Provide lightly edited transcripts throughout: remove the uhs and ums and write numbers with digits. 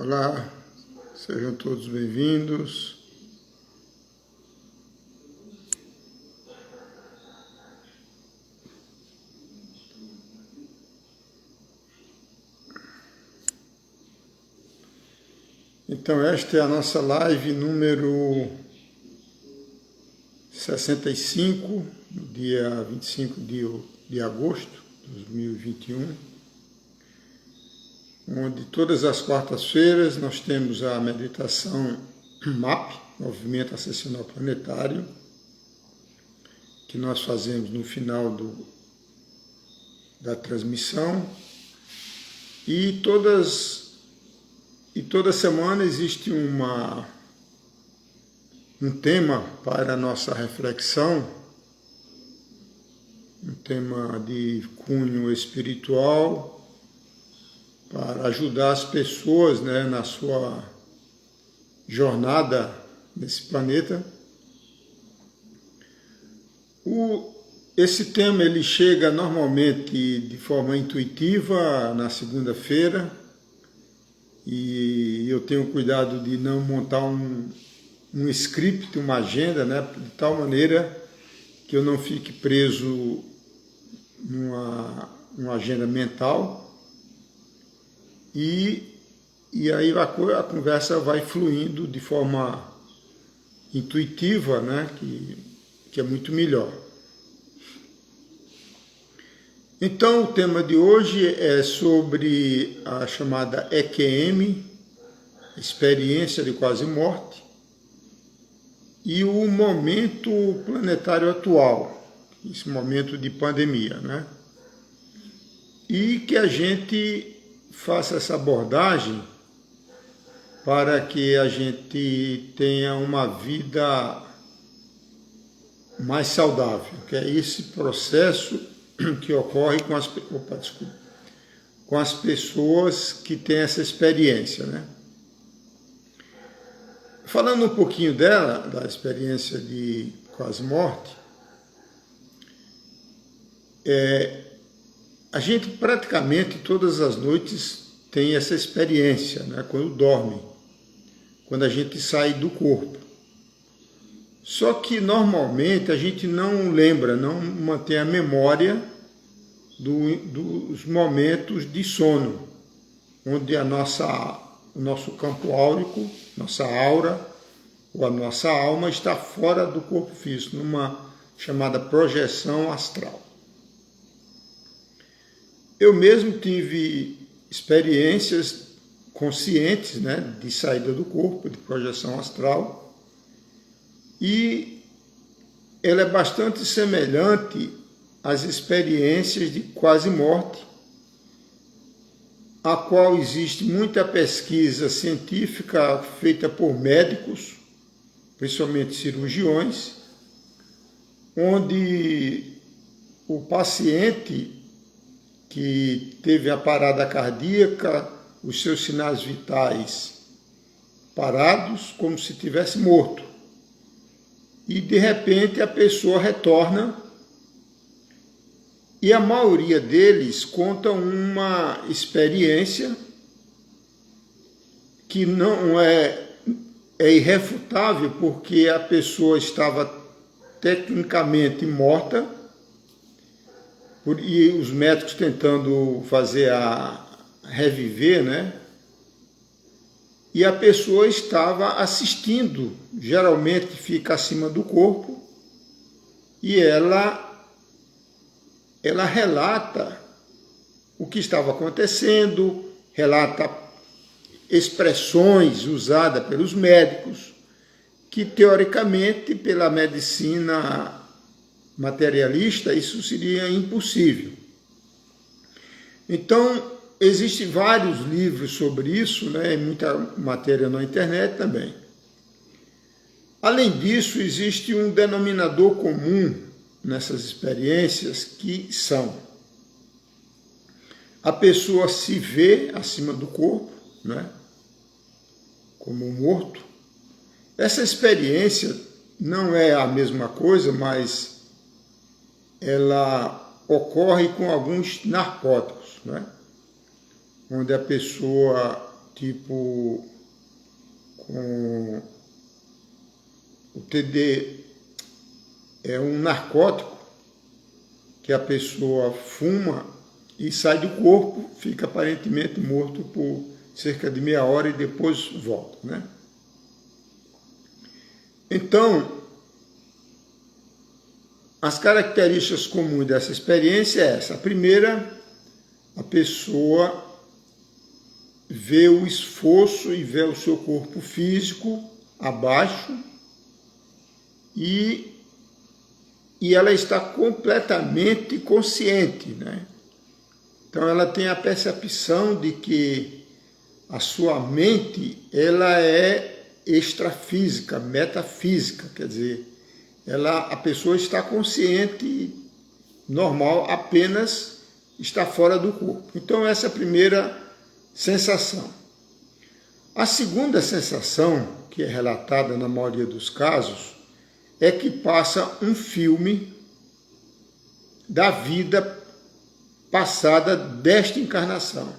Olá, sejam todos bem-vindos. Então, esta é a nossa live número 65, dia 25 de agosto de 2021, onde todas as quartas-feiras nós temos a meditação MAP, Movimento Ascensional Planetário, que nós fazemos no final da transmissão, e toda semana existe um tema para a nossa reflexão, um tema de cunho espiritual, para ajudar as pessoas, na sua jornada nesse planeta. Esse tema ele chega normalmente de forma intuitiva na segunda-feira, e eu tenho cuidado de não montar um script, uma agenda, de tal maneira que eu não fique preso numa agenda mental, e aí a conversa vai fluindo de forma intuitiva, que é muito melhor. Então, o tema de hoje é sobre a chamada EQM, experiência de quase morte, e o momento planetário atual, esse momento de pandemia, E que a gente faça essa abordagem para que a gente tenha uma vida mais saudável, que é esse processo que ocorre com as pessoas que têm essa experiência, Falando um pouquinho da experiência de quase morte, a gente praticamente todas as noites tem essa experiência, quando dorme, quando a gente sai do corpo. Só que normalmente a gente não lembra, não mantém a memória dos momentos de sono, onde o nosso campo áurico, nossa aura, ou a nossa alma está fora do corpo físico, numa chamada projeção astral. Eu mesmo tive experiências conscientes, de saída do corpo, de projeção astral, e ela é bastante semelhante às experiências de quase morte, a qual existe muita pesquisa científica feita por médicos, principalmente cirurgiões, onde o paciente que teve a parada cardíaca, os seus sinais vitais parados, como se tivesse morto. E de repente a pessoa retorna, e a maioria deles conta uma experiência que não é irrefutável, porque a pessoa estava tecnicamente morta, e os médicos tentando fazer reviver, e a pessoa estava assistindo, geralmente fica acima do corpo, e ela relata o que estava acontecendo, relata expressões usadas pelos médicos, que teoricamente, pela medicina materialista, isso seria impossível. Então, existem vários livros sobre isso, muita matéria na internet também. Além disso, existe um denominador comum nessas experiências, que são: a pessoa se vê acima do corpo, como morto. Essa experiência não é a mesma coisa, mas ela ocorre com alguns narcóticos, onde a pessoa tipo com o TD, é um narcótico que a pessoa fuma e sai do corpo, fica aparentemente morto por cerca de meia hora e depois volta, né? Então, as características comuns dessa experiência é essa. A primeira, a pessoa vê o esforço e vê o seu corpo físico abaixo e ela está completamente consciente, né? Então ela tem a percepção de que a sua mente ela é extrafísica, metafísica, quer dizer, a pessoa está consciente, normal, apenas está fora do corpo. Então essa é a primeira sensação. A segunda sensação, que é relatada na maioria dos casos, é que passa um filme da vida passada desta encarnação,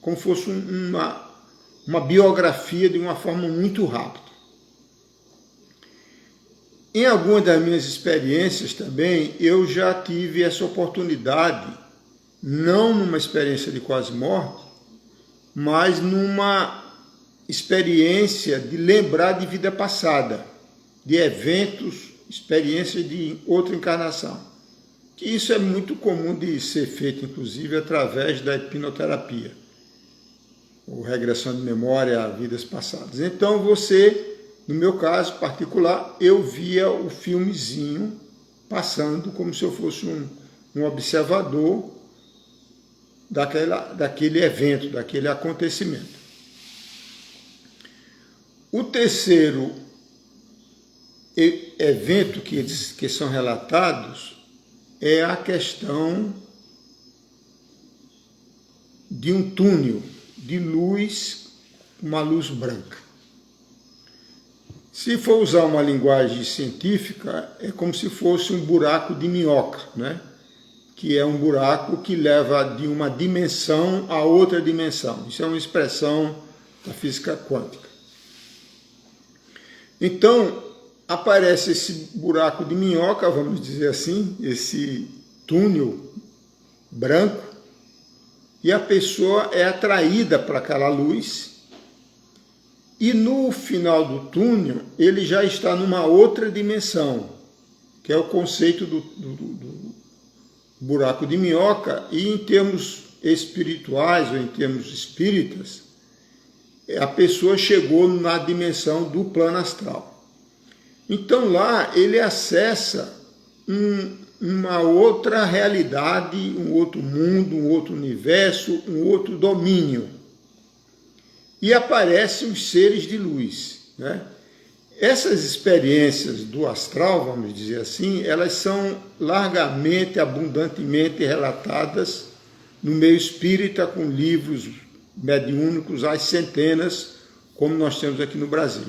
como fosse uma biografia de uma forma muito rápida. Em algumas das minhas experiências também, eu já tive essa oportunidade, não numa experiência de quase morte, mas numa experiência de lembrar de vida passada, de eventos, experiências de outra encarnação. Que isso é muito comum de ser feito, inclusive, através da hipnoterapia, ou regressão de memória a vidas passadas. Então você, no meu caso particular, eu via o filmezinho passando como se eu fosse um observador daquele evento, daquele acontecimento. O terceiro evento que são relatados é a questão de um túnel de luz, uma luz branca. Se for usar uma linguagem científica, é como se fosse um buraco de minhoca, né? Que é um buraco que leva de uma dimensão a outra dimensão. Isso é uma expressão da física quântica. Então, aparece esse buraco de minhoca, vamos dizer assim, esse túnel branco, e a pessoa é atraída para aquela luz, e no final do túnel ele já está numa outra dimensão, que é o conceito do buraco de minhoca, e em termos espirituais ou em termos espíritas, a pessoa chegou na dimensão do plano astral. Então lá ele acessa uma outra realidade, um outro mundo, um outro universo, um outro domínio. E aparecem os seres de luz, né? Essas experiências do astral, vamos dizer assim, elas são largamente, abundantemente relatadas no meio espírita, com livros mediúnicos às centenas, como nós temos aqui no Brasil.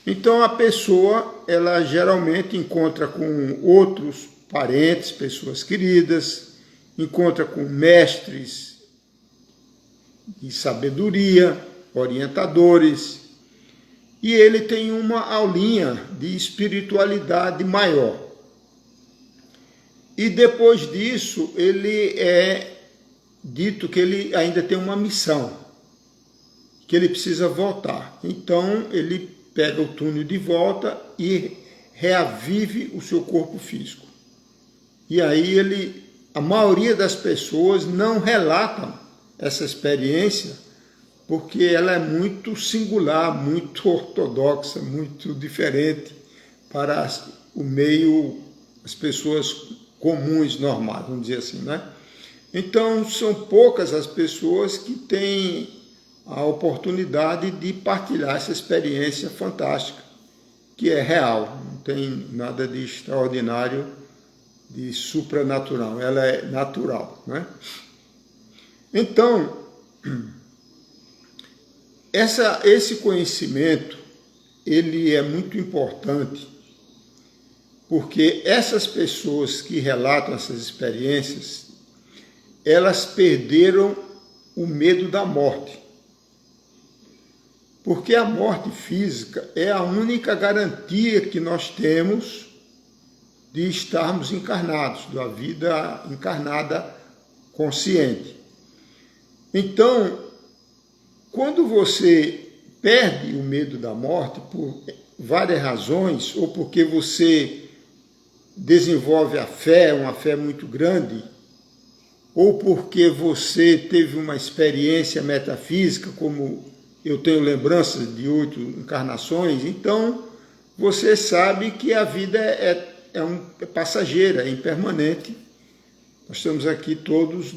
Então a pessoa, ela geralmente encontra com outros parentes, pessoas queridas, encontra com mestres de sabedoria, orientadores, e ele tem uma aulinha de espiritualidade maior. E depois disso, ele é dito que ele ainda tem uma missão, que ele precisa voltar. Então ele pega o túnel de volta e reavive o seu corpo físico. E aí a maioria das pessoas não relatam essa experiência porque ela é muito singular, muito ortodoxa, muito diferente para o meio, as pessoas comuns, normais, vamos dizer assim, né? Então são poucas as pessoas que têm a oportunidade de partilhar essa experiência fantástica, que é real, não tem nada de extraordinário, de supranatural, ela é natural, né? Então, esse conhecimento, ele é muito importante, porque essas pessoas que relatam essas Porque a morte física é a única garantia que nós temos de estarmos encarnados, da vida encarnada consciente. Então, quando você perde o medo da morte por várias razões, ou porque você desenvolve a fé, uma fé muito grande, ou porque você teve uma experiência metafísica, como eu tenho lembranças de 8 encarnações, então você sabe que a vida é passageira, é impermanente. Nós estamos aqui todos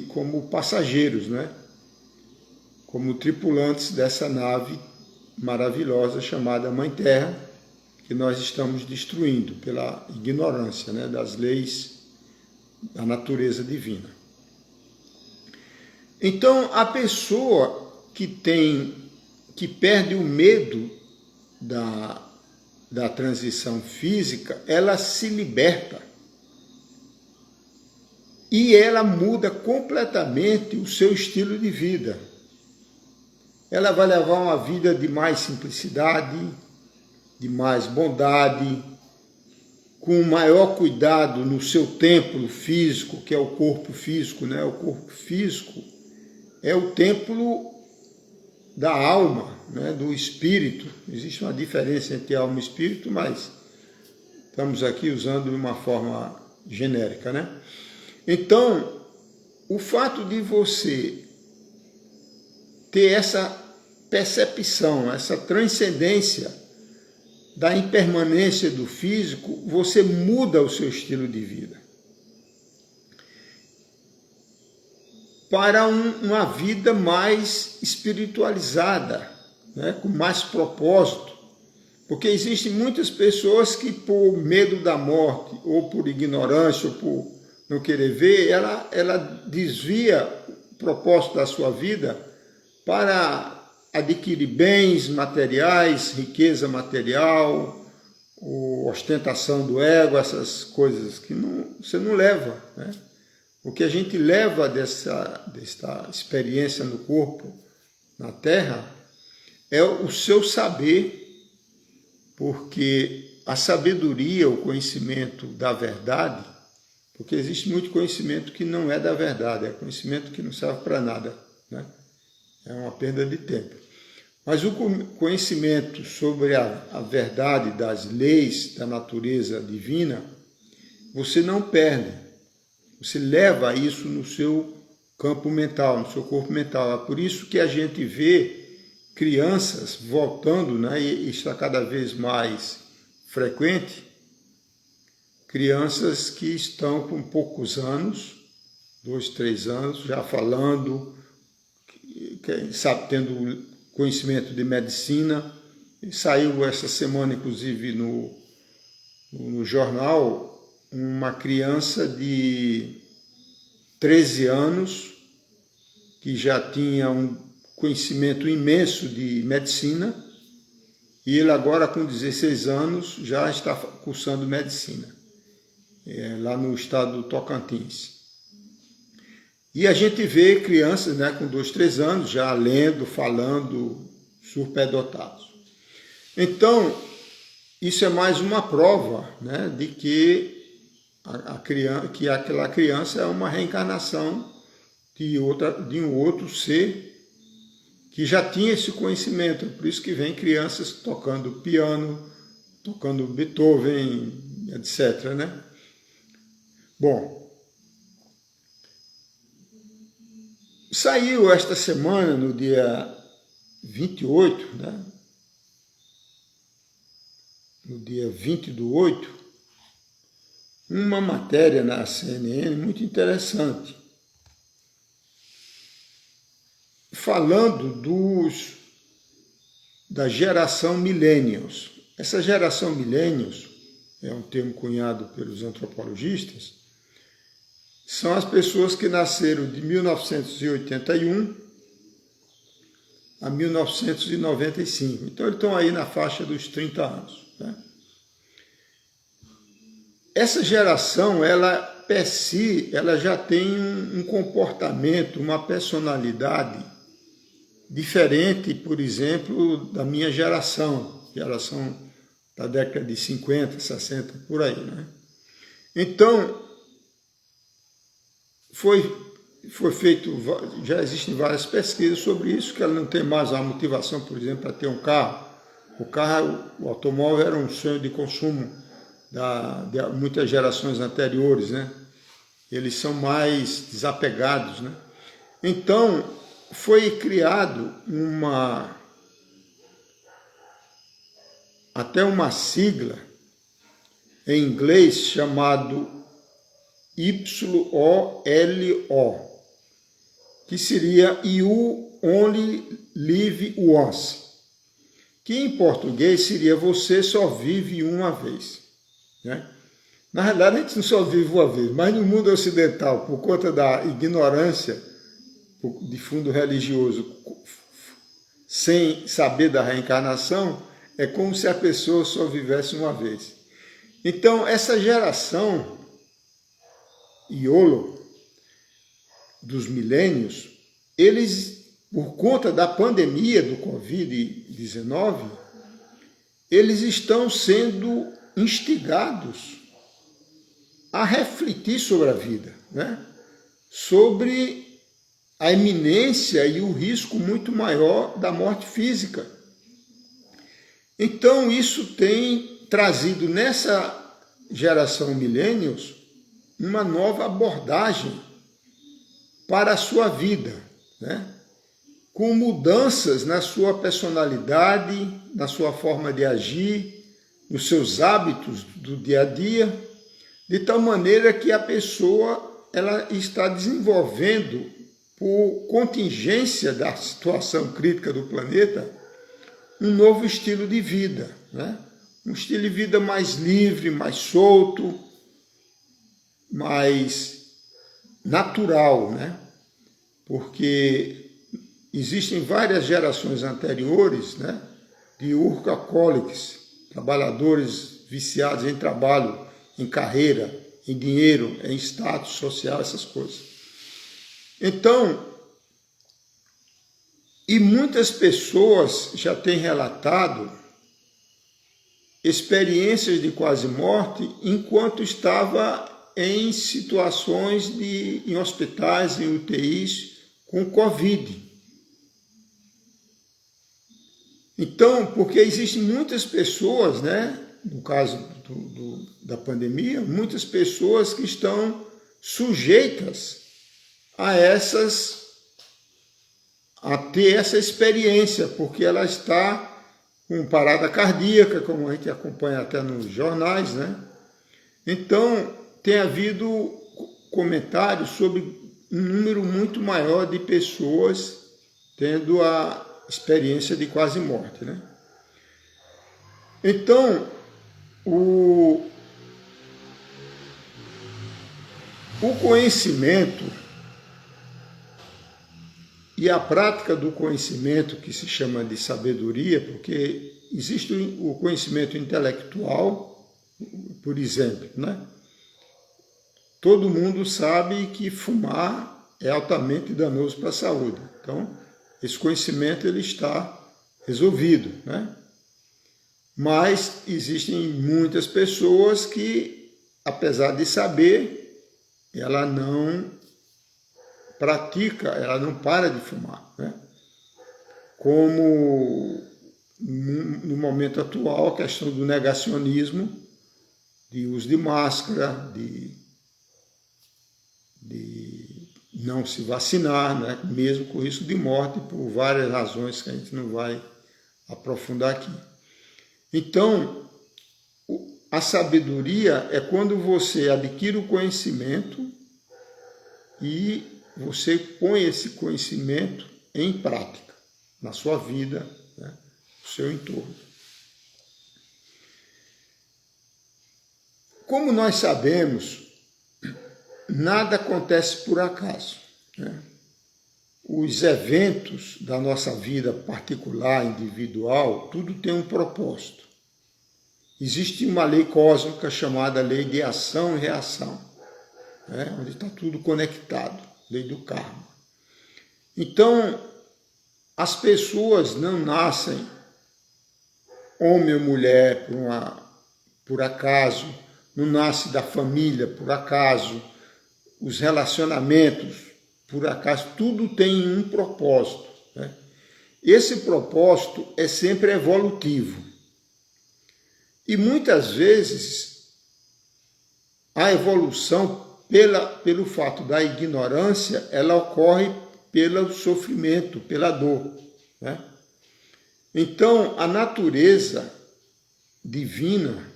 como passageiros, né? Como tripulantes dessa nave maravilhosa chamada Mãe Terra, que nós estamos destruindo pela ignorância, né, das leis da natureza divina. Então, a pessoa que perde o medo da transição física, ela se liberta e ela muda completamente o seu estilo de vida. Ela vai levar uma vida de mais simplicidade, de mais bondade, com maior cuidado no seu templo físico, que é o corpo físico, né? O corpo físico é o templo da alma, né? Do espírito. Existe uma diferença entre alma e espírito, mas estamos aqui usando de uma forma genérica, né? Então, o fato de você ter essa percepção, essa transcendência da impermanência do físico, você muda o seu estilo de vida para uma vida mais espiritualizada, né? Com mais propósito. Porque existem muitas pessoas que, por medo da morte, ou por ignorância, ou por não querer ver, ela desvia o propósito da sua vida para adquirir bens materiais, riqueza material, ostentação do ego, essas coisas que você não leva, né? O que a gente leva desta experiência no corpo, na Terra, é o seu saber, porque a sabedoria, o conhecimento da verdade, porque existe muito conhecimento que não é da verdade, é conhecimento que não serve para nada, né? É uma perda de tempo. Mas o conhecimento sobre a verdade das leis da natureza divina, você não perde. Você leva isso no seu campo mental, no seu corpo mental. É por isso que a gente vê crianças voltando, né, e está cada vez mais frequente, crianças que estão com poucos anos, 2, 3 anos, já falando, sabe, tendo conhecimento de medicina. Saiu essa semana, inclusive, no jornal, uma criança de 13 anos que já tinha um conhecimento imenso de medicina e ele agora, com 16 anos, já está cursando medicina, lá no estado do Tocantins. E a gente vê crianças, né, com 2, 3 anos já lendo, falando, superdotados. Então, isso é mais uma prova, né, de que aquela criança é uma reencarnação de um outro ser que já tinha esse conhecimento. Por isso que vem crianças tocando piano, tocando Beethoven, etc., né? Bom, saiu esta semana, no dia 28, né? No dia 20/8, uma matéria na CNN muito interessante, falando da geração Millennials. Essa geração Millennials é um termo cunhado pelos antropologistas, são as pessoas que nasceram de 1981 a 1995. Então, eles estão aí na faixa dos 30 anos. Né? Essa geração, ela, per si, ela já tem um comportamento, uma personalidade diferente, por exemplo, da minha geração da década de 50, 60, por aí, né? Então, foi feito, já existem várias pesquisas sobre isso, que ela não tem mais a motivação, por exemplo, para ter um carro. O automóvel era um sonho de consumo de muitas gerações anteriores, né? Eles são mais desapegados, né? Então, foi criado até uma sigla em inglês chamado YOLO, que seria You Only Live Once, que em português seria Você Só Vive Uma Vez, né? Na realidade, a gente não só vive uma vez, mas no mundo ocidental, por conta da ignorância de fundo religioso, sem saber da reencarnação, é como se a pessoa só vivesse uma vez. Então, essa geração YOLO dos milênios, eles, por conta da pandemia do Covid-19, eles estão sendo instigados a refletir sobre a vida, né? Sobre a iminência e o risco muito maior da morte física. Então, isso tem trazido nessa geração millennials uma nova abordagem para a sua vida, né? Com mudanças na sua personalidade, na sua forma de agir, nos seus hábitos do dia a dia, de tal maneira que a pessoa ela está desenvolvendo, por contingência da situação crítica do planeta, um novo estilo de vida, né? Um estilo de vida mais livre, mais solto, mais natural, né? Porque existem várias gerações anteriores, né, de workaholics, trabalhadores viciados em trabalho, em carreira, em dinheiro, em status social, essas coisas. Então, e muitas pessoas já têm relatado experiências de quase morte enquanto estava em situações em hospitais, em UTIs, com Covid. Então, porque existem muitas pessoas, né, no caso da pandemia, muitas pessoas que estão sujeitas a ter essa experiência, porque ela está com parada cardíaca, como a gente acompanha até nos jornais, né? Então, tem havido comentários sobre um número muito maior de pessoas tendo a experiência de quase morte, né? Então, o conhecimento e a prática do conhecimento, que se chama de sabedoria, porque existe o conhecimento intelectual, por exemplo, né? Todo mundo sabe que fumar é altamente danoso para a saúde. Então, esse conhecimento ele está resolvido, né? Mas existem muitas pessoas que, apesar de saber, ela não pratica, ela não para de fumar, né? Como no momento atual a questão do negacionismo, de uso de máscara, de não se vacinar, né? Mesmo com risco de morte, por várias razões que a gente não vai aprofundar aqui. Então, a sabedoria é quando você adquire o conhecimento e você põe esse conhecimento em prática, na sua vida, né? No seu entorno. Como nós sabemos, nada acontece por acaso, né? Os eventos da nossa vida particular, individual, tudo tem um propósito. Existe uma lei cósmica chamada lei de ação e reação, né? Onde está tudo conectado, lei do karma. Então, as pessoas não nascem homem ou mulher por acaso, não nasce da família por acaso, os relacionamentos por acaso, tudo tem um propósito, né? Esse propósito é sempre evolutivo. E muitas vezes a evolução, pelo fato da ignorância, ela ocorre pelo sofrimento, pela dor, né? Então, a natureza divina,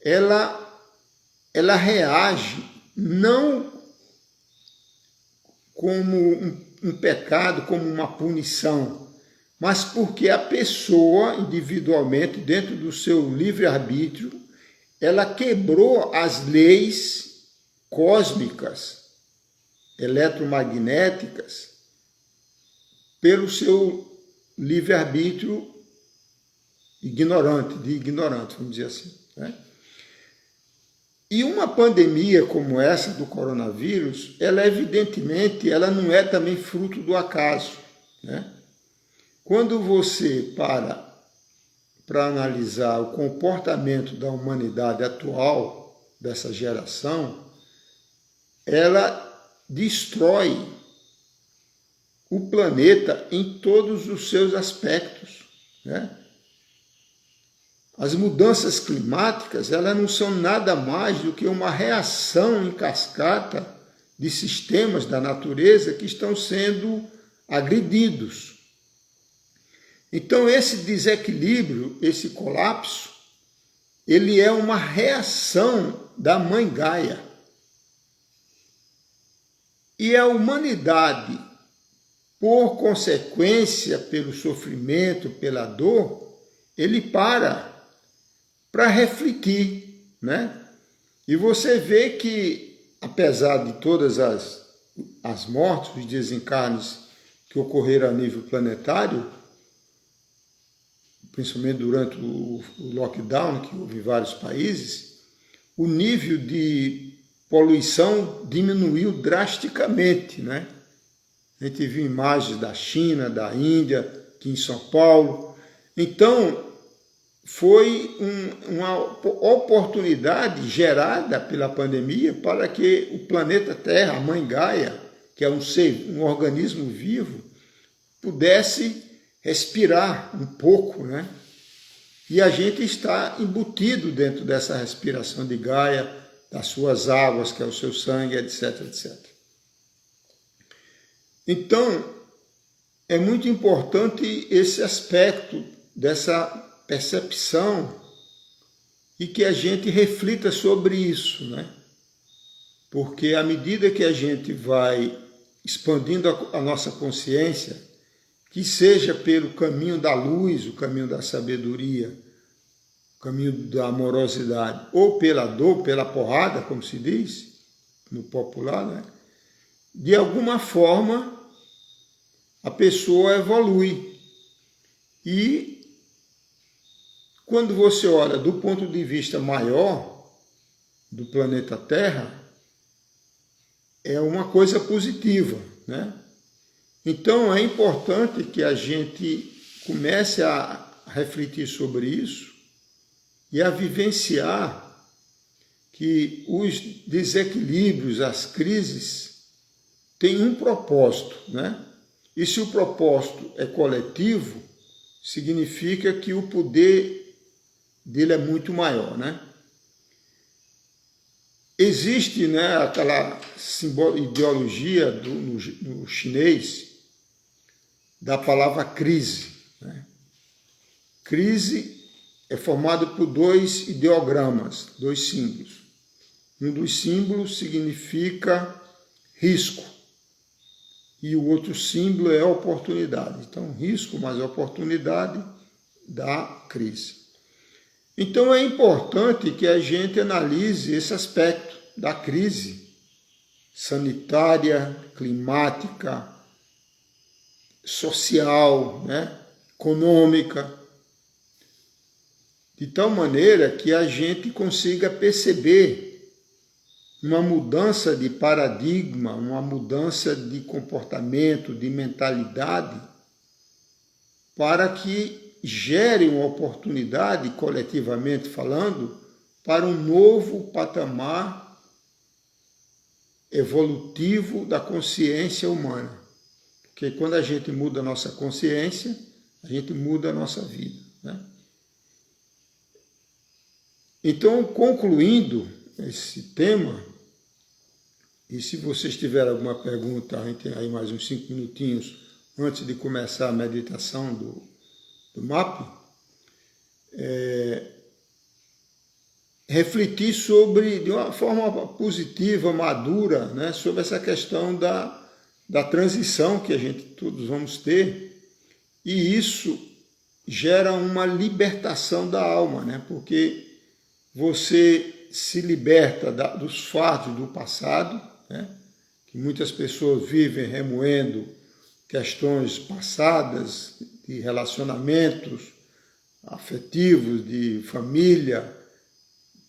ela reage não como um pecado, como uma punição, mas porque a pessoa, individualmente, dentro do seu livre-arbítrio, ela quebrou as leis cósmicas, eletromagnéticas, pelo seu livre-arbítrio ignorante, vamos dizer assim, né? E uma pandemia como essa do coronavírus, ela evidentemente, ela não é também fruto do acaso, né? Quando você para analisar o comportamento da humanidade atual, dessa geração, ela destrói o planeta em todos os seus aspectos, né? As mudanças climáticas, elas não são nada mais do que uma reação em cascata de sistemas da natureza que estão sendo agredidos. Então, esse desequilíbrio, esse colapso, ele é uma reação da Mãe Gaia. E a humanidade, por consequência, pelo sofrimento, pela dor, ele para refletir, né? E você vê que, apesar de todas as mortes, os desencarnes que ocorreram a nível planetário, principalmente durante o lockdown, que houve em vários países, o nível de poluição diminuiu drasticamente, né? A gente viu imagens da China, da Índia, aqui em São Paulo. Então, foi uma oportunidade gerada pela pandemia para que o planeta Terra, a Mãe Gaia, que é um organismo vivo, pudesse respirar um pouco, né? E a gente está embutido dentro dessa respiração de Gaia, das suas águas, que é o seu sangue, etc, etc. Então, é muito importante esse aspecto dessa percepção e que a gente reflita sobre isso, né? Porque à medida que a gente vai expandindo a nossa consciência, que seja pelo caminho da luz, o caminho da sabedoria, o caminho da amorosidade, ou pela dor, pela porrada, como se diz no popular, né? De alguma forma a pessoa evolui. E quando você olha do ponto de vista maior do planeta Terra, é uma coisa positiva, né? Então é importante que a gente comece a refletir sobre isso e a vivenciar que os desequilíbrios, as crises, têm um propósito, né? E se o propósito é coletivo, significa que o poder dele é muito maior, né? Existe, né, aquela ideologia no chinês da palavra crise, né? Crise é formado por dois ideogramas, dois símbolos. Um dos símbolos significa risco e o outro símbolo é oportunidade. Então, risco mais oportunidade dá crise. Então é importante que a gente analise esse aspecto da crise sanitária, climática, social, né, econômica, de tal maneira que a gente consiga perceber uma mudança de paradigma, uma mudança de comportamento, de mentalidade para que gere uma oportunidade, coletivamente falando, para um novo patamar evolutivo da consciência humana. Porque quando a gente muda a nossa consciência, a gente muda a nossa vida, né? Então, concluindo esse tema, e se vocês tiverem alguma pergunta, a gente tem aí mais uns 5 minutinhos antes de começar a meditação do MAP, refletir sobre, de uma forma positiva, madura, né, sobre essa questão da transição que a gente todos vamos ter, e isso gera uma libertação da alma, né, porque você se liberta dos fardos do passado, né, que muitas pessoas vivem remoendo questões passadas, de relacionamentos afetivos, de família,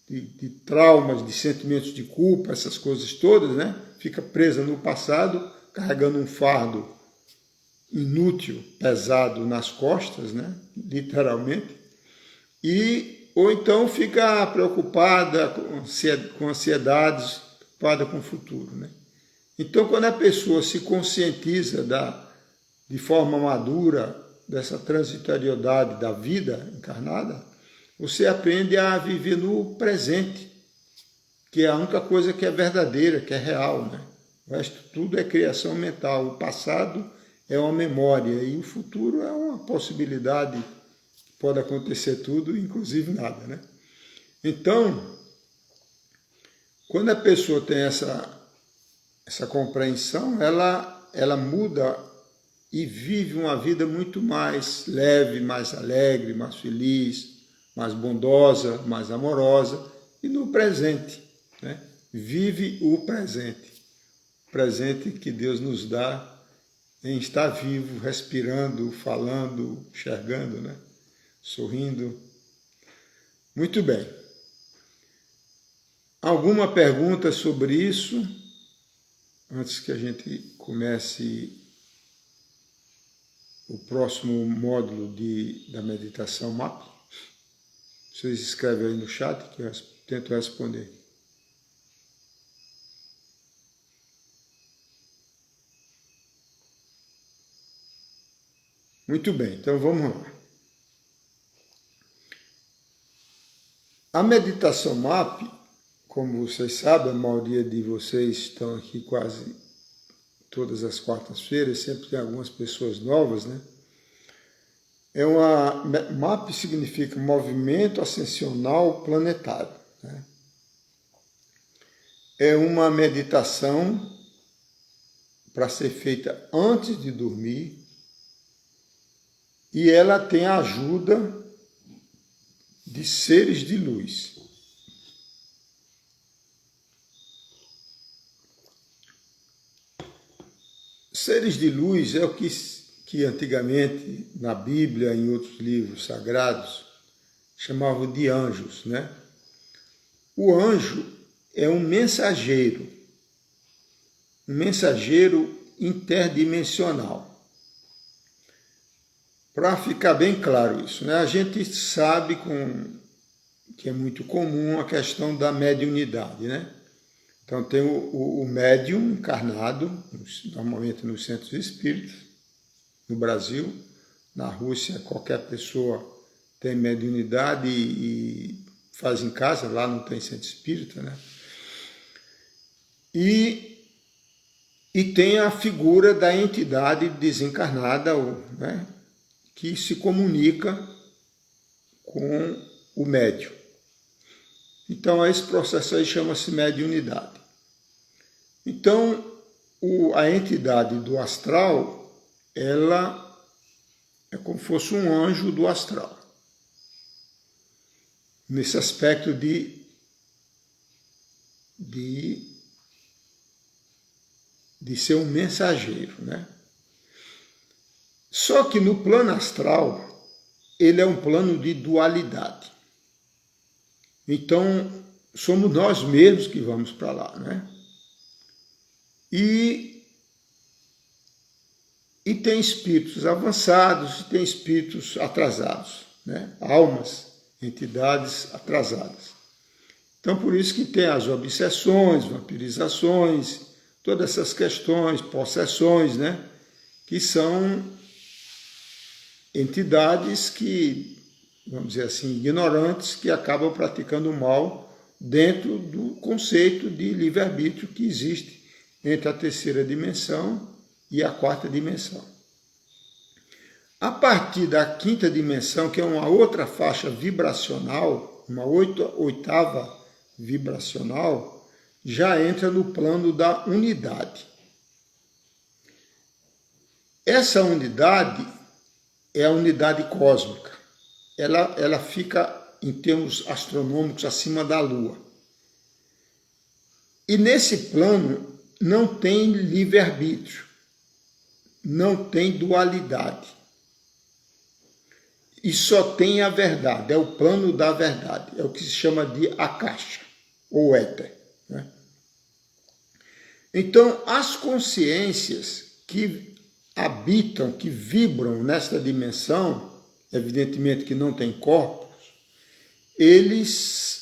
de traumas, de sentimentos de culpa, essas coisas todas, né? Fica presa no passado, carregando um fardo inútil, pesado nas costas, né? Literalmente, ou então fica preocupada com ansiedades, preocupada com o futuro, né? Então, quando a pessoa se conscientiza de forma madura dessa transitoriedade da vida encarnada, você aprende a viver no presente, que é a única coisa que é verdadeira, que é real, né? O resto tudo é criação mental. O passado é uma memória e o futuro é uma possibilidade. Pode acontecer tudo, inclusive nada, né? Então, quando a pessoa tem essa compreensão, ela muda e vive uma vida muito mais leve, mais alegre, mais feliz, mais bondosa, mais amorosa, e no presente, né? Vive o presente que Deus nos dá em estar vivo, respirando, falando, enxergando, né? Sorrindo. Muito bem. Alguma pergunta sobre isso? Antes que a gente comece o próximo módulo da meditação MAP? Vocês escrevem aí no chat que eu tento responder. Muito bem, então vamos lá. A meditação MAP, como vocês sabem, a maioria de vocês estão aqui quase todas as quartas-feiras, sempre tem algumas pessoas novas, né? MAP significa Movimento Ascensional Planetário, né? É uma meditação para ser feita antes de dormir e ela tem a ajuda de seres de luz. Seres de luz é o que antigamente na Bíblia e em outros livros sagrados chamavam de anjos, né? O anjo é um mensageiro interdimensional. Para ficar bem claro isso, né? A gente sabe que é muito comum a questão da mediunidade, né? Então tem o médium encarnado, normalmente nos centros espíritas, no Brasil, na Rússia, qualquer pessoa tem mediunidade e faz em casa, lá não tem centro espírita, né? E tem a figura da entidade desencarnada, né, que se comunica com o médium. Então, esse processo aí chama-se mediunidade. Então, a entidade do astral, ela é como se fosse um anjo do astral. Nesse aspecto de ser um mensageiro, né? Só que no plano astral, ele é um plano de dualidade. Então, somos nós mesmos que vamos para lá, né? E E tem espíritos avançados e tem espíritos atrasados, né? Almas, entidades atrasadas. Então, por isso que tem as obsessões, vampirizações, todas essas questões, possessões, né? Que são entidades que, vamos dizer assim, ignorantes, que acabam praticando o mal dentro do conceito de livre-arbítrio que existe entre a terceira dimensão e a quarta dimensão. A partir da quinta dimensão, que é uma outra faixa vibracional, uma oitava vibracional, já entra no plano da unidade. Essa unidade é a unidade cósmica. Ela fica, em termos astronômicos, acima da Lua. E nesse plano não tem livre-arbítrio, não tem dualidade. E só tem a verdade, é o plano da verdade, é o que se chama de Akasha, ou éter, né? Então, as consciências que habitam, que vibram nesta dimensão, evidentemente que não tem corpos, eles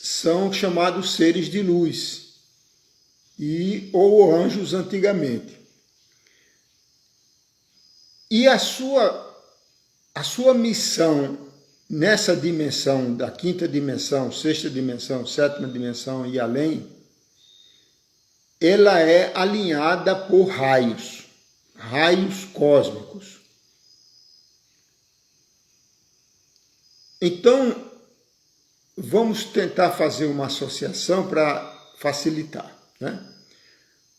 são chamados seres de luz, ou anjos antigamente. E a sua missão nessa dimensão, da quinta dimensão, sexta dimensão, sétima dimensão e além, ela é alinhada por raios cósmicos. Então, vamos tentar fazer uma associação para facilitar, né?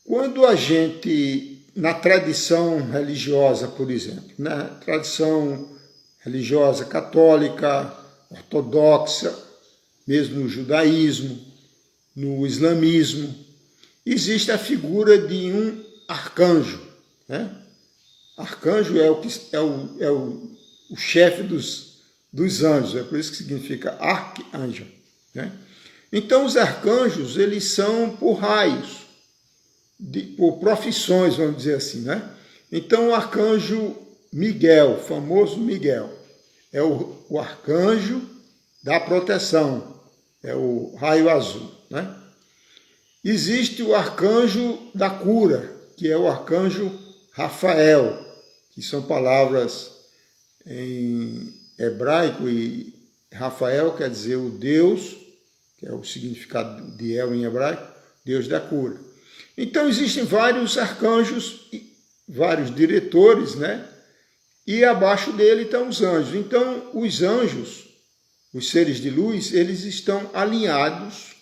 Quando a gente, na tradição religiosa, por exemplo, na tradição religiosa católica, ortodoxa, mesmo no judaísmo, no islamismo, existe a figura de um arcanjo, né? Arcanjo é o chefe dos anjos, é por isso que significa arcanjo, né? Então os arcanjos, eles são por raios, por profissões, vamos dizer assim, né? Então o arcanjo Miguel, o famoso Miguel, é o arcanjo da proteção, é o raio azul, né? Existe o arcanjo da cura, que é o arcanjo Rafael, que são palavras em hebraico, e Rafael quer dizer o Deus, que é o significado de El em hebraico, Deus da cura. Então existem vários arcanjos, vários diretores, né? E abaixo dele estão os anjos. Então os anjos, os seres de luz, eles estão alinhados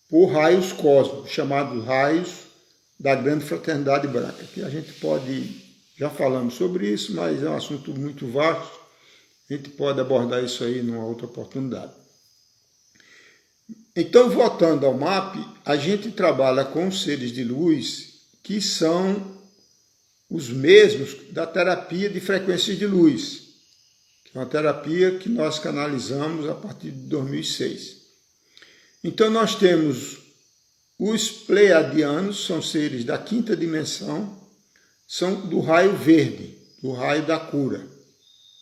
por raios cósmicos, chamados raios da grande fraternidade branca, que a gente pode, já falamos sobre isso, mas é um assunto muito vasto, a gente pode abordar isso aí numa outra oportunidade. Então, voltando ao MAP, a gente trabalha com seres de luz que são os mesmos da terapia de frequências de luz, que é uma terapia que nós canalizamos a partir de 2006. Então, nós temos os pleiadianos, são seres da quinta dimensão, são do raio verde, do raio da cura.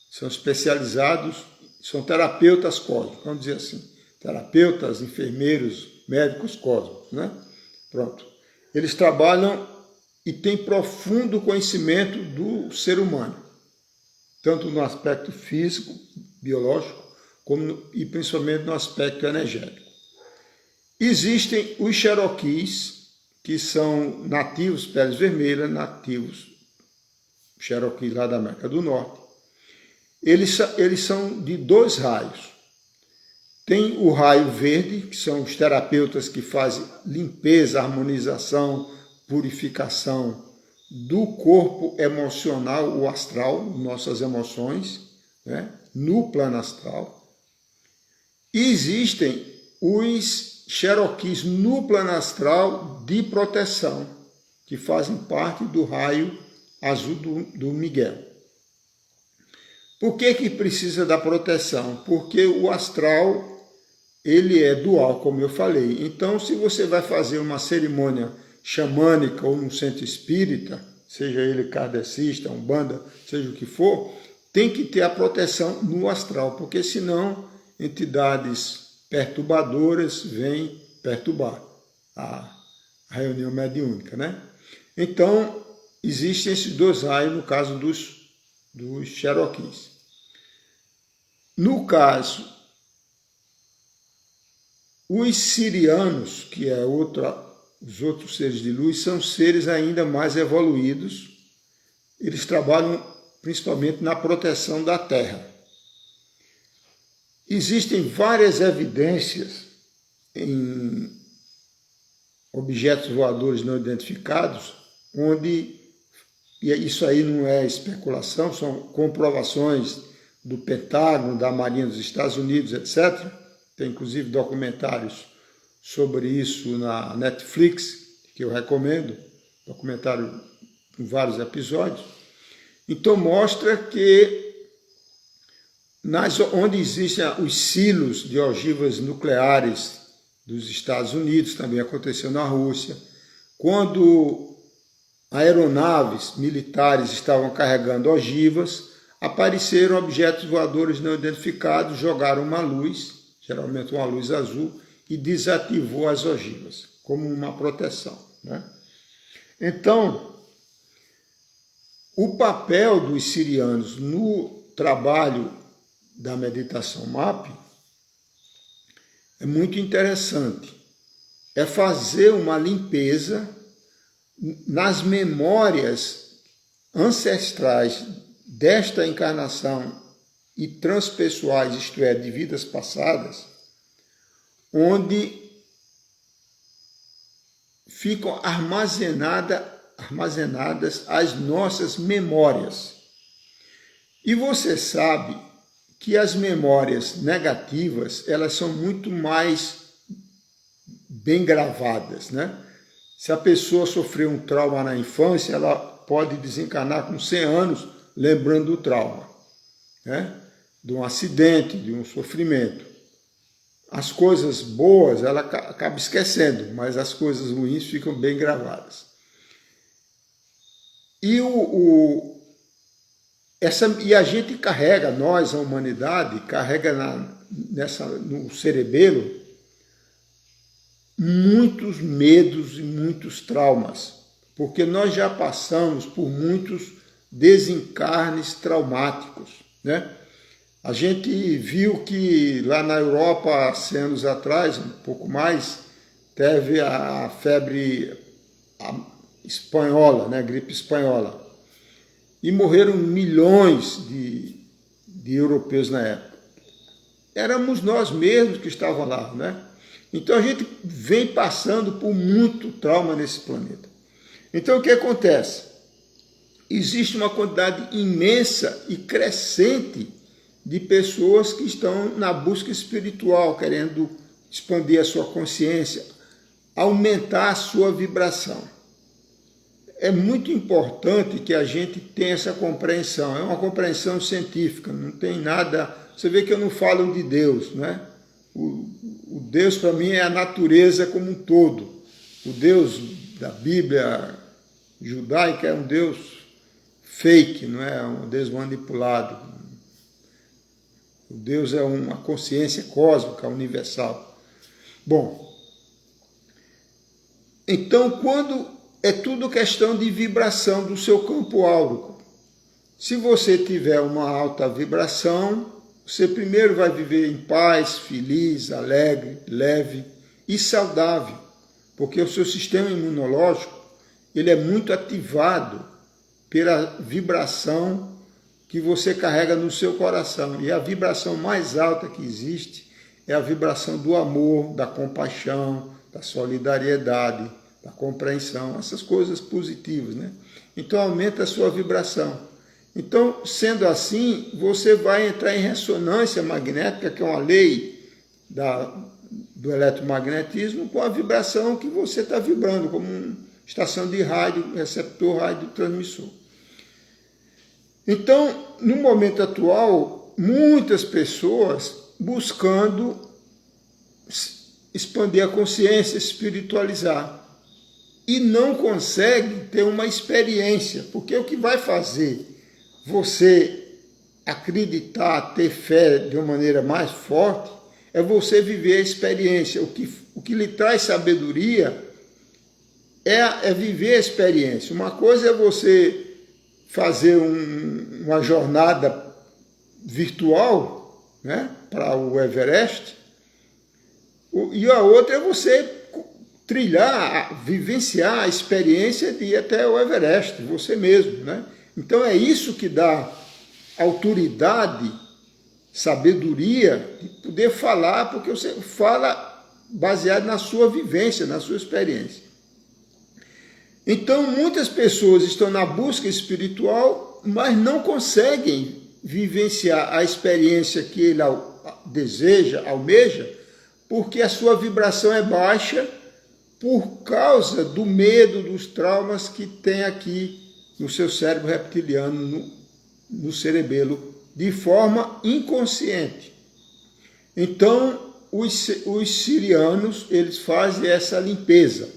São especializados, são terapeutas cósmicos, vamos dizer assim. Terapeutas, enfermeiros, médicos cósmicos, né? Pronto. Eles trabalham e têm profundo conhecimento do ser humano, tanto no aspecto físico, biológico, e principalmente no aspecto energético. Existem os Cherokees, que são nativos, peles vermelhas, nativos Cherokee lá da América do Norte. Eles são de dois raios. Tem o raio verde, que são os terapeutas que fazem limpeza, harmonização, purificação do corpo emocional, o astral, nossas emoções, né, no plano astral. E existem os Cherokees no plano astral de proteção, que fazem parte do raio azul do Miguel. Por que precisa da proteção? Porque o astral, ele é dual, como eu falei. Então, se você vai fazer uma cerimônia xamânica ou num centro espírita, seja ele kardecista, umbanda, seja o que for, tem que ter a proteção no astral, porque senão entidades perturbadoras vêm perturbar a reunião mediúnica, né? Então, existem esses dois raios no caso dos Cherokees. No caso, os sirianos, que é os outros seres de luz, são seres ainda mais evoluídos. Eles trabalham principalmente na proteção da Terra. Existem várias evidências em objetos voadores não identificados, onde, e isso aí não é especulação, são comprovações do Pentágono, da Marinha dos Estados Unidos, etc. Tem inclusive documentários sobre isso na Netflix, que eu recomendo, documentário com vários episódios. Então mostra que onde existem os silos de ogivas nucleares dos Estados Unidos, também aconteceu na Rússia, quando aeronaves militares estavam carregando ogivas, apareceram objetos voadores não identificados, jogaram uma luz, geralmente uma luz azul, e desativou as ogivas, como uma proteção, né? Então, o papel dos sirianos no trabalho da meditação MAP é muito interessante. É fazer uma limpeza nas memórias ancestrais desta encarnação e transpessoais, isto é, de vidas passadas, onde ficam armazenadas as nossas memórias. E você sabe que as memórias negativas, elas são muito mais bem gravadas, né? Se a pessoa sofreu um trauma na infância, ela pode desencarnar com 100 anos lembrando do trauma, né? De um acidente, de um sofrimento. As coisas boas ela acaba esquecendo, mas as coisas ruins ficam bem gravadas. E a gente carrega, nós, a humanidade, carrega no cerebelo muitos medos e muitos traumas, porque nós já passamos por muitos desencarnes traumáticos, né? A gente viu que lá na Europa, há 100 anos atrás, um pouco mais, teve a febre espanhola, né? A gripe espanhola. E morreram milhões de europeus na época. Éramos nós mesmos que estavam lá, né? Então a gente vem passando por muito trauma nesse planeta. Então o que acontece? Existe uma quantidade imensa e crescente de pessoas que estão na busca espiritual, querendo expandir a sua consciência, aumentar a sua vibração. É muito importante que a gente tenha essa compreensão. É uma compreensão científica, não tem nada... Você vê que eu não falo de Deus, né? O Deus, para mim, é a natureza como um todo. O Deus da Bíblia judaica é um Deus fake, não é um Deus manipulado. O Deus é uma consciência cósmica, universal. Bom, então, quando é tudo questão de vibração do seu campo áurico. Se você tiver uma alta vibração, você primeiro vai viver em paz, feliz, alegre, leve e saudável, porque o seu sistema imunológico ele é muito ativado pela vibração que você carrega no seu coração. E a vibração mais alta que existe é a vibração do amor, da compaixão, da solidariedade, da compreensão, essas coisas positivas, né? Então aumenta a sua vibração. Então, sendo assim, você vai entrar em ressonância magnética, que é uma lei do eletromagnetismo, com a vibração que você está vibrando, como uma estação de rádio, receptor radiotransmissor. Então, no momento atual, muitas pessoas buscando expandir a consciência, espiritualizar. e não consegue ter uma experiência, porque o que vai fazer você acreditar, ter fé de uma maneira mais forte, é você viver a experiência. O que lhe traz sabedoria é viver a experiência. Uma coisa é você fazer uma jornada virtual, né, para o Everest, e a outra é você trilhar, vivenciar a experiência de ir até o Everest, você mesmo, né? Então é isso que dá autoridade, sabedoria, de poder falar, porque você fala baseado na sua vivência, na sua experiência. Então muitas pessoas estão na busca espiritual, mas não conseguem vivenciar a experiência que ele deseja, almeja, porque a sua vibração é baixa por causa do medo, dos traumas que tem aqui no seu cérebro reptiliano, no cerebelo, de forma inconsciente. Então, os sirianos, eles fazem essa limpeza.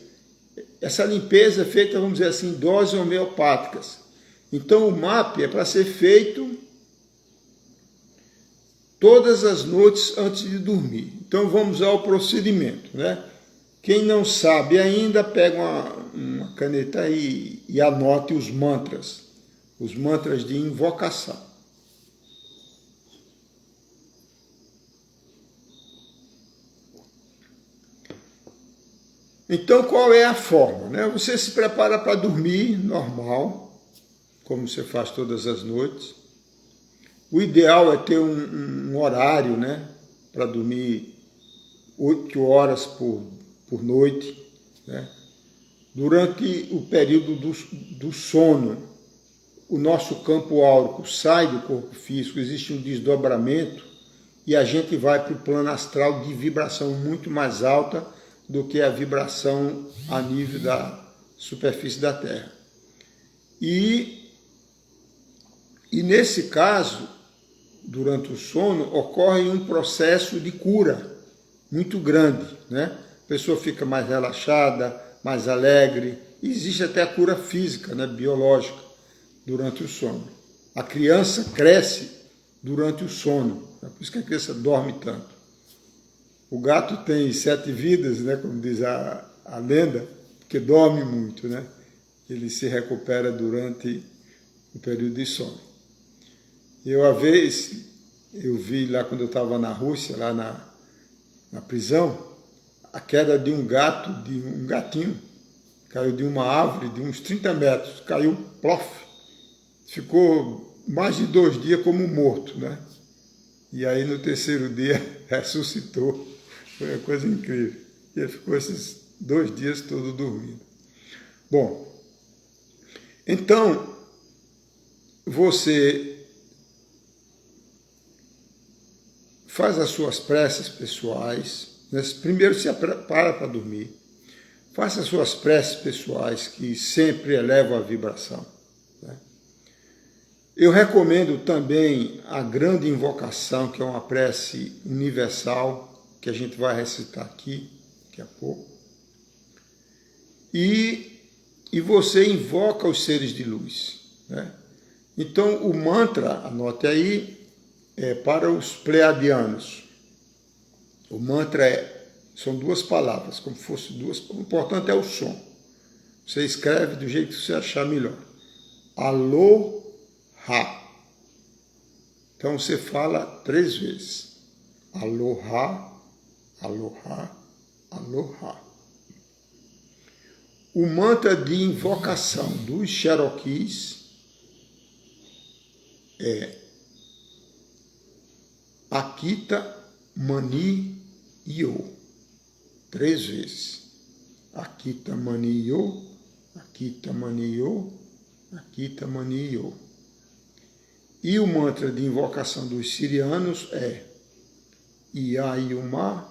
Essa limpeza é feita, vamos dizer assim, doses homeopáticas. Então, o MAP é para ser feito todas as noites antes de dormir. Então, vamos ao procedimento, né? Quem não sabe ainda, pega uma caneta aí e anote os mantras de invocação. Então, qual é a forma, né? Você se prepara para dormir normal, como você faz todas as noites. O ideal é ter um horário, né, para dormir 8 horas por noite, né? Durante o período do sono, o nosso campo áurico sai do corpo físico, existe um desdobramento e a gente vai para o plano astral de vibração muito mais alta do que a vibração a nível da superfície da Terra. E nesse caso, durante o sono, ocorre um processo de cura muito grande, né? A pessoa fica mais relaxada, mais alegre. Existe até a cura física, né, biológica, durante o sono. A criança cresce durante o sono, é por isso que a criança dorme tanto. O gato tem 7 vidas, né, como diz a lenda, porque dorme muito, né? Ele se recupera durante o período de sono. Uma vez, eu vi lá quando eu estava na Rússia, lá na prisão, a queda de um gatinho, caiu de uma árvore de uns 30 metros, caiu, plof, ficou mais de 2 dias como morto, né? E aí no terceiro dia ressuscitou, foi uma coisa incrível. E ele ficou esses 2 dias todo dormindo. Bom, então, você faz as suas preces pessoais, né? Primeiro se prepara para dormir, faça as suas preces pessoais que sempre elevam a vibração, né? Eu recomendo também a grande invocação, que é uma prece universal, que a gente vai recitar aqui daqui a pouco, e você invoca os seres de luz, né? Então o mantra, anote aí, é para os pleiadianos. O mantra são 2 palavras, como se fosse 2. O importante é o som. Você escreve do jeito que você achar melhor. Aloha. Então você fala 3 vezes. Aloha, aloha, aloha. O mantra de invocação dos Cherokees é Akita Mani Yo. 3 vezes. Akita Mani Yo, Akita Mani Yo, Akita Mani Yo. E o mantra de invocação dos sirianos é Iayuma,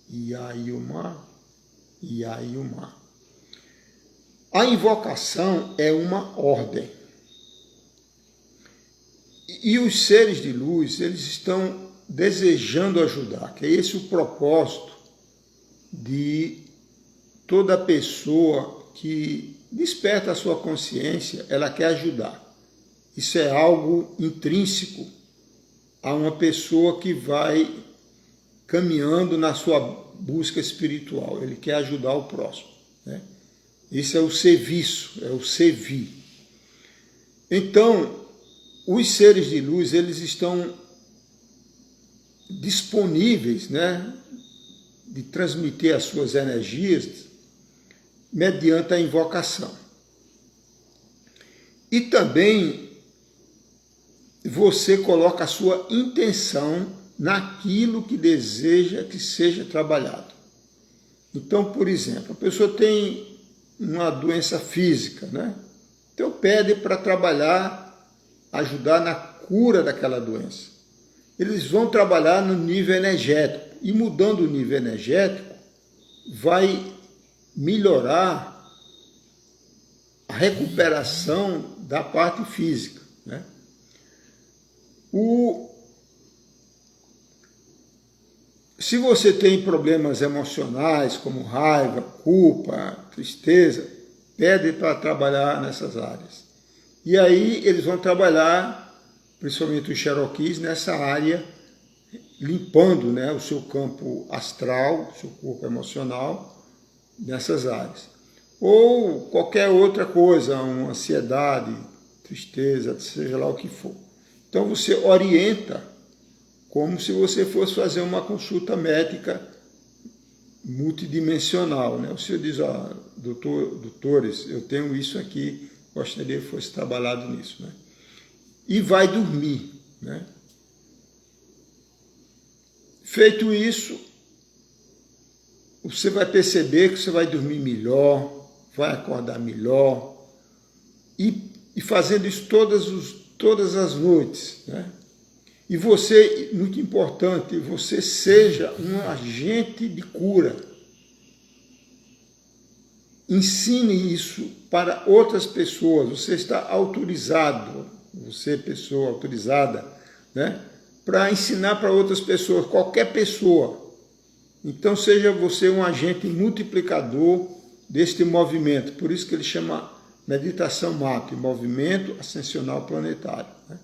Iayuma, Iayuma. A invocação é uma ordem. E os seres de luz, eles estão desejando ajudar, que é esse o propósito de toda pessoa que desperta a sua consciência, ela quer ajudar. Isso é algo intrínseco a uma pessoa que vai caminhando na sua busca espiritual. Ele quer ajudar o próximo, né? Isso é o serviço, é o servir. Então, os seres de luz, eles estão disponíveis, né, de transmitir as suas energias mediante a invocação. E também você coloca a sua intenção naquilo que deseja que seja trabalhado. Então, por exemplo, a pessoa tem uma doença física, né? Então pede para trabalhar, ajudar na cura daquela doença. Eles vão trabalhar no nível energético, e mudando o nível energético, vai melhorar a recuperação da parte física, né? Se você tem problemas emocionais, como raiva, culpa, tristeza, pede para trabalhar nessas áreas. E aí eles vão trabalhar, principalmente os Cherokees, nessa área, limpando, né, o seu campo astral, o seu corpo emocional, nessas áreas. Ou qualquer outra coisa, uma ansiedade, tristeza, seja lá o que for. Então você orienta como se você fosse fazer uma consulta médica multidimensional, né? O senhor diz, ó, doutores, eu tenho isso aqui, gostaria que fosse trabalhado nisso, né? E vai dormir, né? Feito isso, você vai perceber que você vai dormir melhor, vai acordar melhor, e fazendo isso todas as noites, né? E você, muito importante, você seja um agente de cura. Ensine isso para outras pessoas. Você está autorizado, você, pessoa autorizada, né, para ensinar para outras pessoas, qualquer pessoa. Então seja você um agente multiplicador deste movimento. Por isso que ele chama meditação MAP, movimento ascensional planetário, né?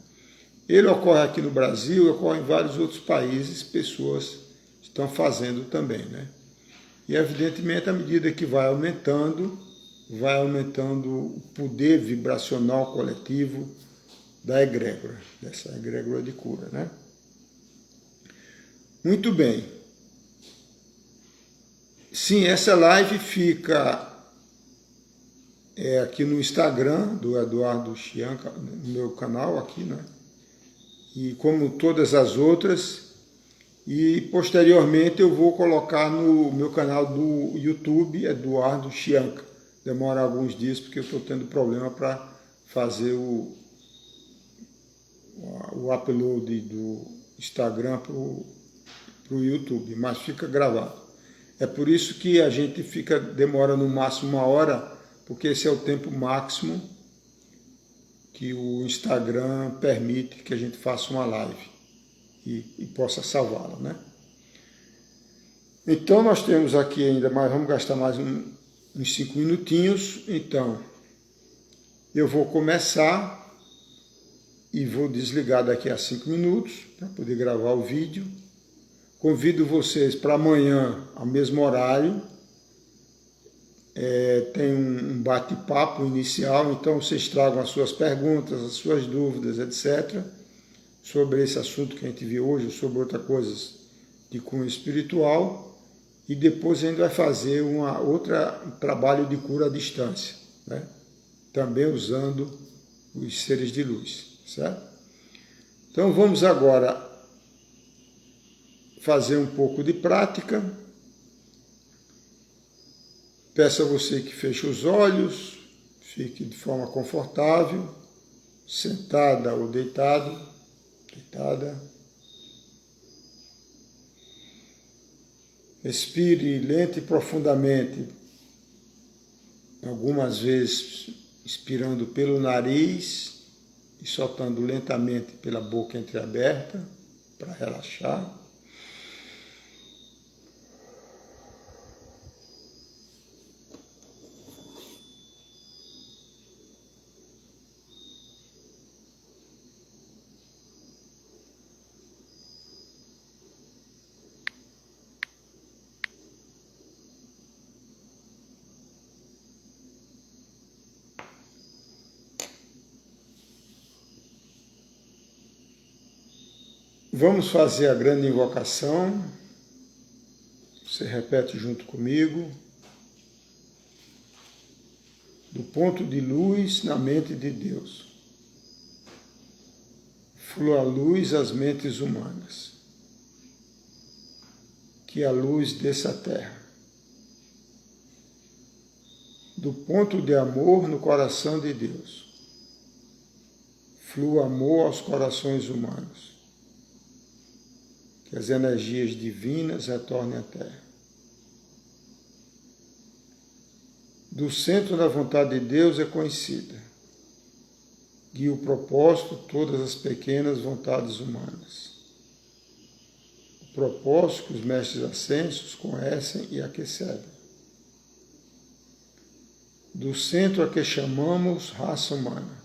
Ele ocorre aqui no Brasil, ocorre em vários outros países, pessoas estão fazendo também, né? E evidentemente, à medida que vai aumentando o poder vibracional coletivo da egrégora, dessa egrégora de cura, né? Muito bem. Sim, essa live fica aqui no Instagram do Eduardo Chianca, no meu canal aqui, né? E como todas as outras, e posteriormente eu vou colocar no meu canal do YouTube, Eduardo Chianca. Demora alguns dias porque eu estou tendo problema para fazer o upload do Instagram para o YouTube, mas fica gravado. É por isso que a gente demora no máximo 1 hora, porque esse é o tempo máximo que o Instagram permite que a gente faça uma live e possa salvá-la, né? Então nós temos aqui ainda mais, vamos gastar mais uns 5 minutinhos. Então eu vou começar e vou desligar daqui a 5 minutos para poder gravar o vídeo. Convido vocês para amanhã, ao mesmo horário. Tem um bate-papo inicial, então vocês tragam as suas perguntas, as suas dúvidas, etc., sobre esse assunto que a gente viu hoje, ou sobre outras coisas de cunho espiritual, e depois a gente vai fazer um trabalho de cura à distância, né? Também usando os seres de luz, certo? Então vamos agora fazer um pouco de prática. Peço a você que feche os olhos, fique de forma confortável, sentada ou deitada. Respire lenta e profundamente, algumas vezes inspirando pelo nariz e soltando lentamente pela boca entreaberta para relaxar. Vamos fazer a grande invocação. Você repete junto comigo. Do ponto de luz na mente de Deus, flua a luz às mentes humanas. Que a luz desça à terra. Do ponto de amor no coração de Deus, flua amor aos corações humanos. Que as energias divinas retornem à terra. Do centro da vontade de Deus é conhecida. Guia o propósito todas as pequenas vontades humanas. O propósito que os mestres ascensos conhecem e aquecem. Do centro a que chamamos raça humana,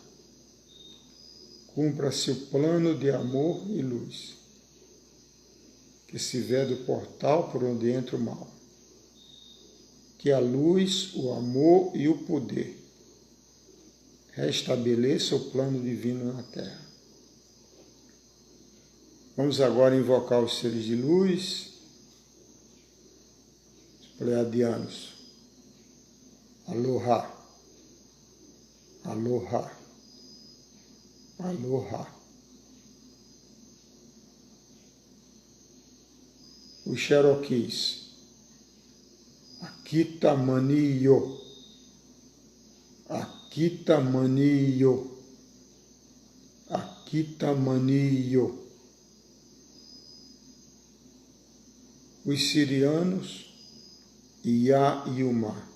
cumpra-se o plano de amor e luz, que se vê do portal por onde entra o mal. Que a luz, o amor e o poder restabeleça o plano divino na Terra. Vamos agora invocar os seres de luz, os pleiadianos. Aloha, aloha, aloha. Os Cherokees, Akita Maniyo, Akita Maniyo, Akita Maniyo. Os sirianos, Ia Yuma,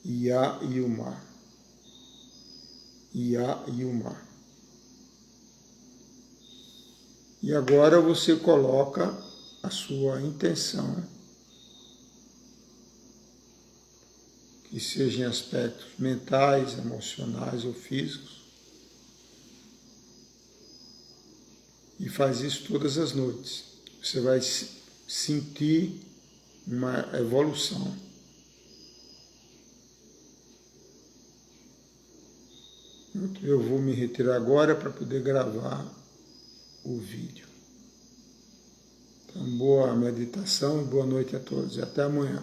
Ia Yuma, Ia Yuma. E agora você coloca a sua intenção, que seja em aspectos mentais, emocionais ou físicos, e faz isso todas as noites. Você vai sentir uma evolução. Eu vou me retirar agora para poder gravar o vídeo. Então, boa meditação e boa noite a todos. E até amanhã.